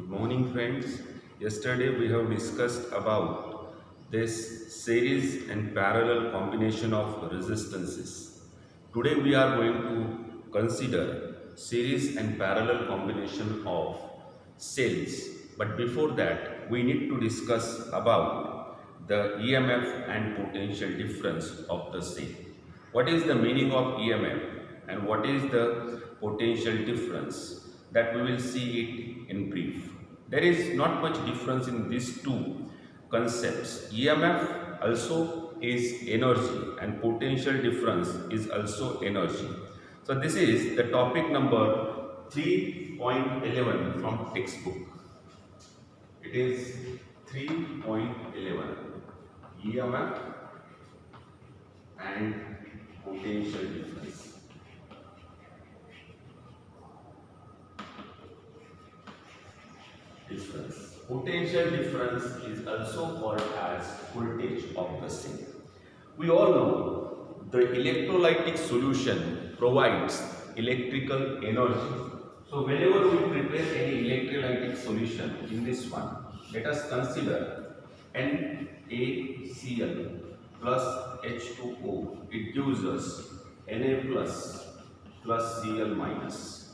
Good morning, friends. Yesterday we have discussed about this series and parallel combination of resistances. Today we are going to consider series and parallel combination of cells. But before that, we need to discuss about the EMF and potential difference of the cell. What is the meaning of EMF and what is the potential difference? That we will see it in brief. There is not much difference in these two concepts. EMF also is energy and potential difference is also energy. So this is the topic number 3.11 from textbook. It is 3.11 EMF and potential difference. Potential difference is also called as voltage of the cell. We all know the electrolytic solution provides electrical energy. So whenever we prepare any electrolytic solution in this one, let us consider NaCl plus H2O. It gives us Na plus Cl minus.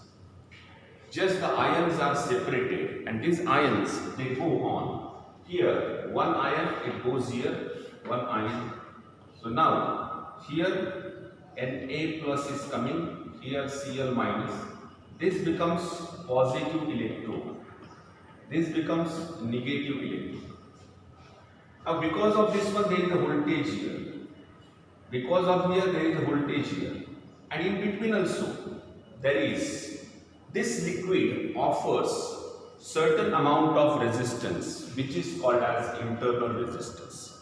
Just the ions are separated and these ions they go on. Here one ion it goes here, one ion. So now here Na plus is coming, here Cl minus. This becomes positive electron. This becomes negative electron. Now because of this one there is a voltage here. Because of here there is a voltage here. And in between also there is. This liquid offers certain amount of resistance which is called as internal resistance.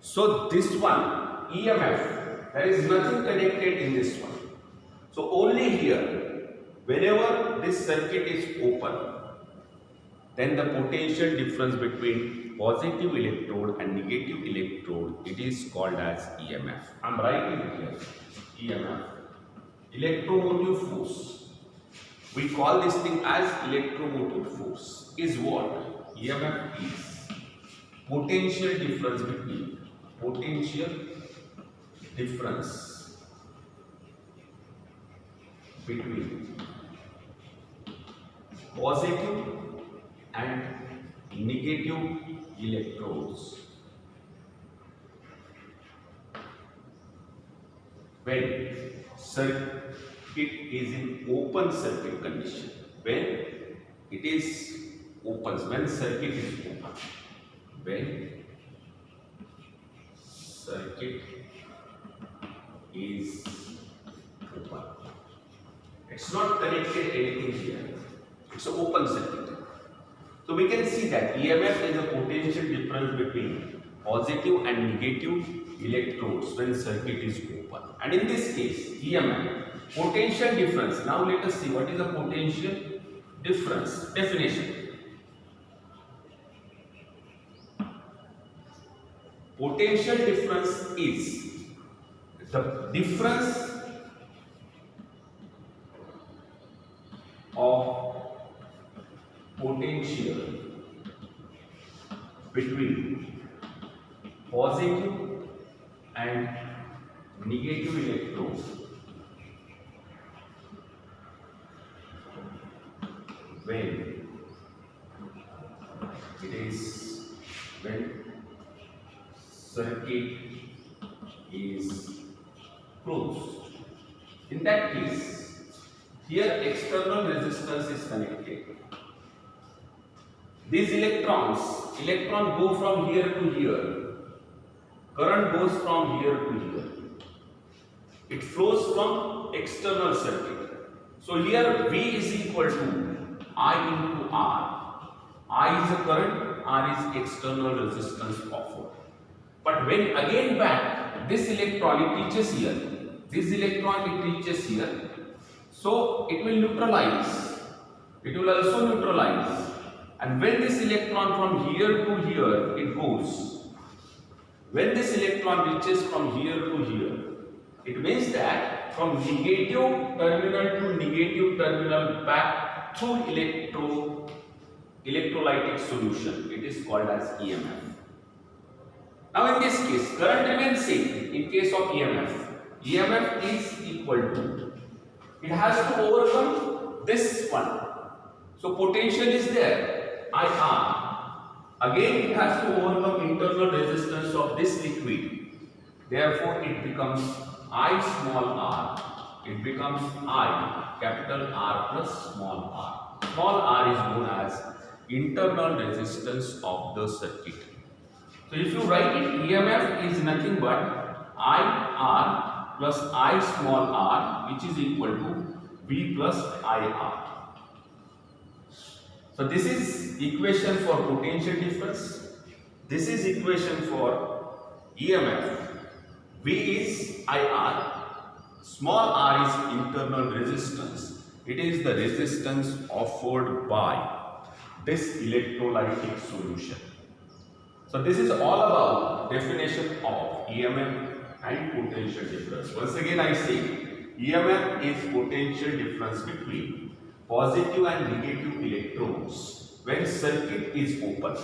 So this one EMF, there is nothing connected in this one. So only here whenever this circuit is open, then the potential difference between positive electrode and negative electrode, it is called as EMF. I am writing here EMF, electromotive force. We call this thing as electromotive force. Is what? EMF is potential difference between positive and negative electrodes. When circuit is in open circuit condition, when it is open, when circuit is open, when circuit is open, it's not connected anything here, it's an open circuit. So we can see that EMF is a potential difference between positive and negative electrodes when circuit is open. And in this case, EMF, potential difference. Now let us see what is the potential difference. Definition. Potential difference is the difference of potential between positive and negative electrodes when circuit is closed. In that case, here external resistance is connected. These electrons go from here to here. Current goes from here to here. It flows from external circuit. So here V is equal to I into R. I is the current, R is external resistance offered. But when again back, this electron it reaches here. This electron it reaches here. So it will neutralize. It will also neutralize. And when this electron from here to here it goes. When this electron reaches from here to here, it means that from negative terminal to negative terminal back through electrode electrolytic solution. It is called as EMF. Now in this case, current remains same. In case of EMF is equal to, it has to overcome this one. So potential is there, IR. Again it has to overcome internal resistance of this liquid. Therefore it becomes I small r. It becomes I capital R plus small r. Small r is known as internal resistance of the circuit. So if you write it, EMF is nothing but IR plus I small r, which is equal to V plus IR. So this is equation for potential difference. This is equation for EMF. V is IR. Small r is internal resistance. It is the resistance offered by this electrolytic solution. So this is all about definition of EMF and potential difference. Once again I say, EMF is potential difference between positive and negative electrons when circuit is open.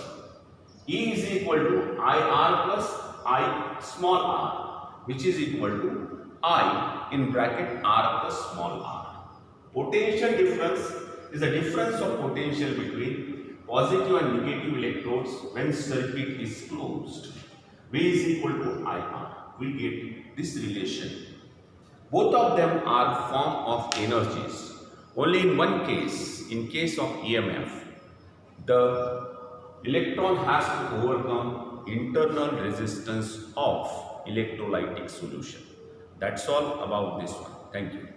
E is equal to IR plus I small r, which is equal to I in bracket R plus small r. Potential difference is the difference of potential between positive and negative electrodes when circuit is closed. V is equal to IR. We get this relation. Both of them are form of energies. Only in one case, in case of EMF, the electron has to overcome internal resistance of electrolytic solution. That's all about this one. Thank you.